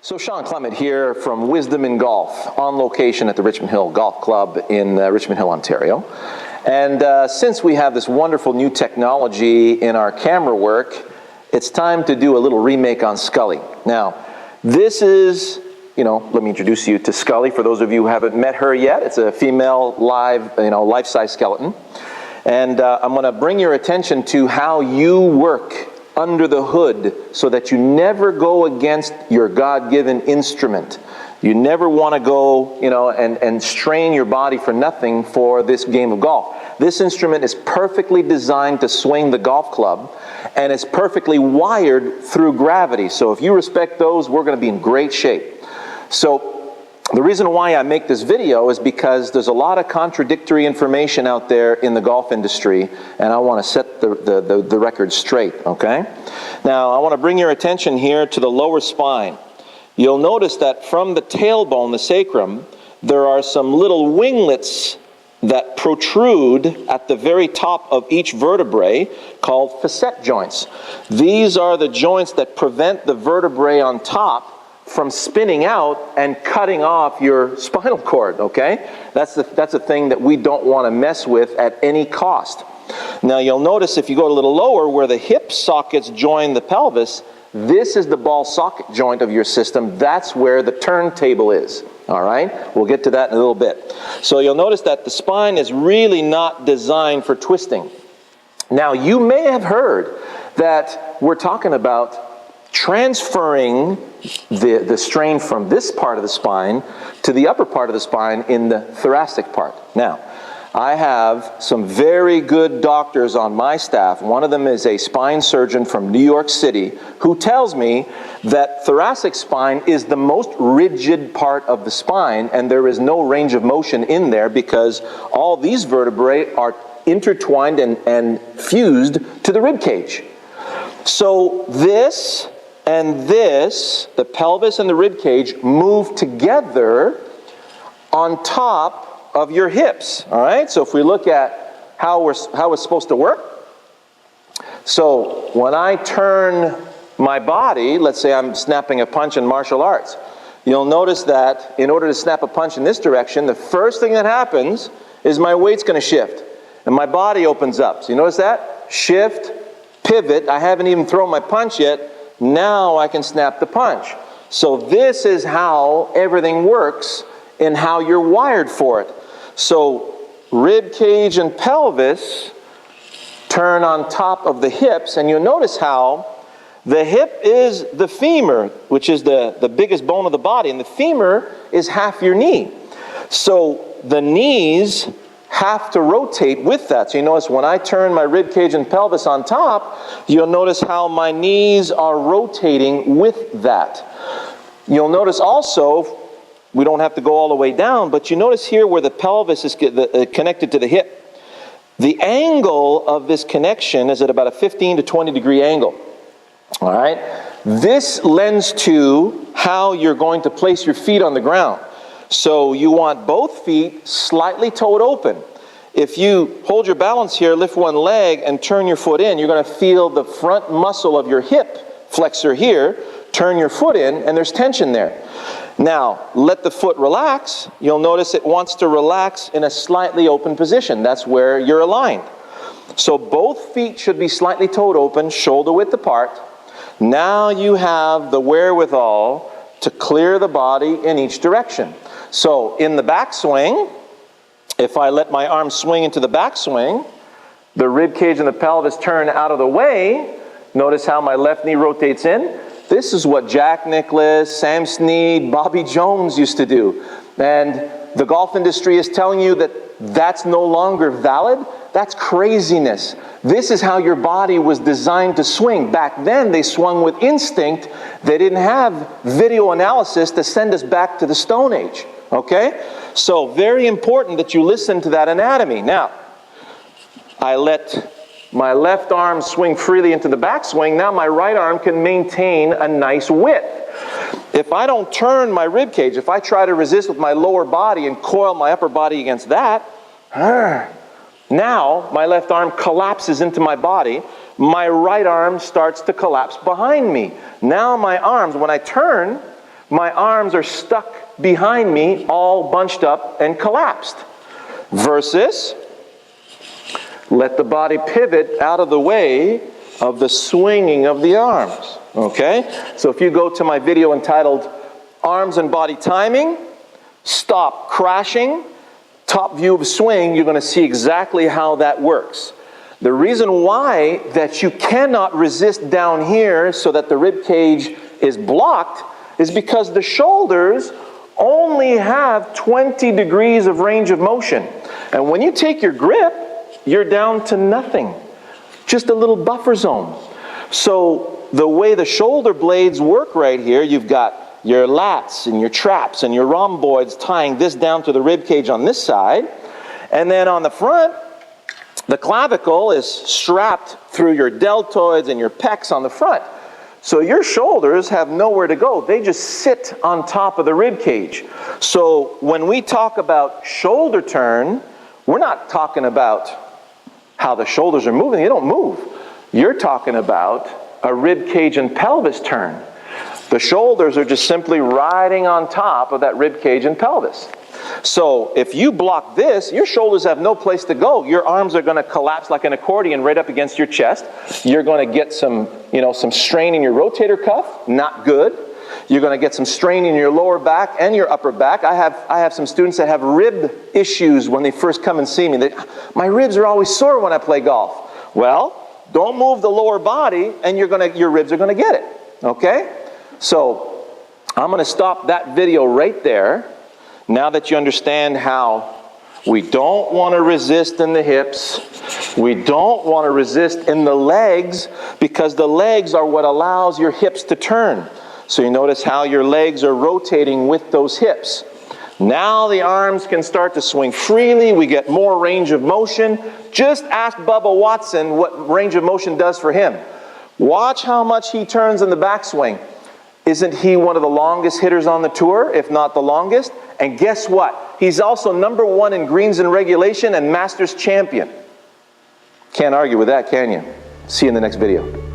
So Shawn Clement here from Wisdom in Golf, on location at the Richmond Hill Golf Club in Richmond Hill, Ontario. And since we have this wonderful new technology in our camera work, it's time to do a little remake on Scully. Now, this is, let me introduce you to Scully. For those of you who haven't met her yet, it's a female life-size skeleton. And I'm going to bring your attention to how you work under the hood so that you never go against your God-given instrument. You never want to go, and strain your body for nothing for this game of golf. This instrument is perfectly designed to swing the golf club, and it's perfectly wired through gravity. So if you respect those, we're going to be in great shape. So the reason why I make this video is because there's a lot of contradictory information out there in the golf industry, and I want to set the record straight, okay? Now, I want to bring your attention here to the lower spine. You'll notice that from the tailbone, the sacrum, there are some little winglets that protrude at the very top of each vertebrae called facet joints. These are the joints that prevent the vertebrae on top from spinning out and cutting off your spinal cord, okay? That's a thing that we don't want to mess with at any cost. Now you'll notice if you go a little lower where the hip sockets join the pelvis, this is the ball socket joint of your system. That's where the turntable is, all right? We'll get to that in a little bit. So you'll notice that the spine is really not designed for twisting. Now you may have heard that we're talking about transferring the strain from this part of the spine to the upper part of the spine in the thoracic part. Now, I have some very good doctors on my staff. One of them is a spine surgeon from New York City who tells me that thoracic spine is the most rigid part of the spine, and there is no range of motion in there because all these vertebrae are intertwined and fused to the rib cage. So this and this, the pelvis and the rib cage, move together on top of your hips, all right? So if we look at how it's supposed to work, so when I turn my body, let's say I'm snapping a punch in martial arts, you'll notice that in order to snap a punch in this direction, the first thing that happens is my weight's going to shift, and my body opens up. So you notice that? Shift, pivot. I haven't even thrown my punch yet. Now I can snap the punch. So this is how everything works and how you're wired for it. So rib cage and pelvis turn on top of the hips, and you'll notice how the hip is the femur, which is the biggest bone of the body, and the femur is half your knee. So the knees have to rotate with that. So you notice when I turn my rib cage and pelvis on top, you'll notice how my knees are rotating with that. You'll notice also, we don't have to go all the way down, but you notice here where the pelvis is connected to the hip. The angle of this connection is at about a 15 to 20 degree angle. All right? This lends to how you're going to place your feet on the ground. So you want both feet slightly toed open. If you hold your balance here, lift one leg and turn your foot in, you're going to feel the front muscle of your hip flexor here. Turn your foot in, and there's tension there. Now, let the foot relax. You'll notice it wants to relax in a slightly open position. That's where you're aligned. So both feet should be slightly toed open, shoulder width apart. Now you have the wherewithal to clear the body in each direction. So in the backswing, if I let my arm swing into the backswing, the rib cage and the pelvis turn out of the way. Notice how my left knee rotates in. This is what Jack Nicklaus, Sam Snead, Bobby Jones used to do. And the golf industry is telling you that that's no longer valid. That's craziness. This is how your body was designed to swing. Back then, they swung with instinct. They didn't have video analysis to send us back to the Stone Age. Okay? So very important that you listen to that anatomy. Now, I let my left arm swing freely into the backswing. Now my right arm can maintain a nice width. If I don't turn my rib cage, if I try to resist with my lower body and coil my upper body against that, now my left arm collapses into my body. My right arm starts to collapse behind me. Now my arms, when I turn, my arms are stuck behind me, all bunched up and collapsed. Versus, let the body pivot out of the way of the swinging of the arms. Okay? So if you go to my video entitled Arms and Body Timing, Stop Crashing, Top View of Swing, you're going to see exactly how that works. The reason why that you cannot resist down here so that the rib cage is blocked is because the shoulders only have 20 degrees of range of motion. And when you take your grip, you're down to nothing. Just a little buffer zone. So the way the shoulder blades work right here, you've got your lats and your traps and your rhomboids tying this down to the rib cage on this side. And then on the front, the clavicle is strapped through your deltoids and your pecs on the front. So your shoulders have nowhere to go. They just sit on top of the rib cage. So when we talk about shoulder turn, we're not talking about how the shoulders are moving. They don't move. You're talking about a rib cage and pelvis turn. The shoulders are just simply riding on top of that rib cage and pelvis. So if you block this, your shoulders have no place to go. Your arms are going to collapse like an accordion right up against your chest. You're going to get some strain in your rotator cuff, not good. You're going to get some strain in your lower back and your upper back. I have some students that have rib issues when they first come and see me. My ribs are always sore when I play golf. Well, don't move the lower body and your ribs are going to get it. Okay? So I'm going to stop that video right there. Now that you understand how we don't want to resist in the hips, we don't want to resist in the legs, because the legs are what allows your hips to turn. So you notice how your legs are rotating with those hips. Now the arms can start to swing freely. We get more range of motion. Just ask Bubba Watson what range of motion does for him. Watch how much he turns in the backswing. Isn't he one of the longest hitters on the tour, if not the longest? And guess what? He's also #1 in greens and regulation and Masters champion. Can't argue with that, can you? See you in the next video.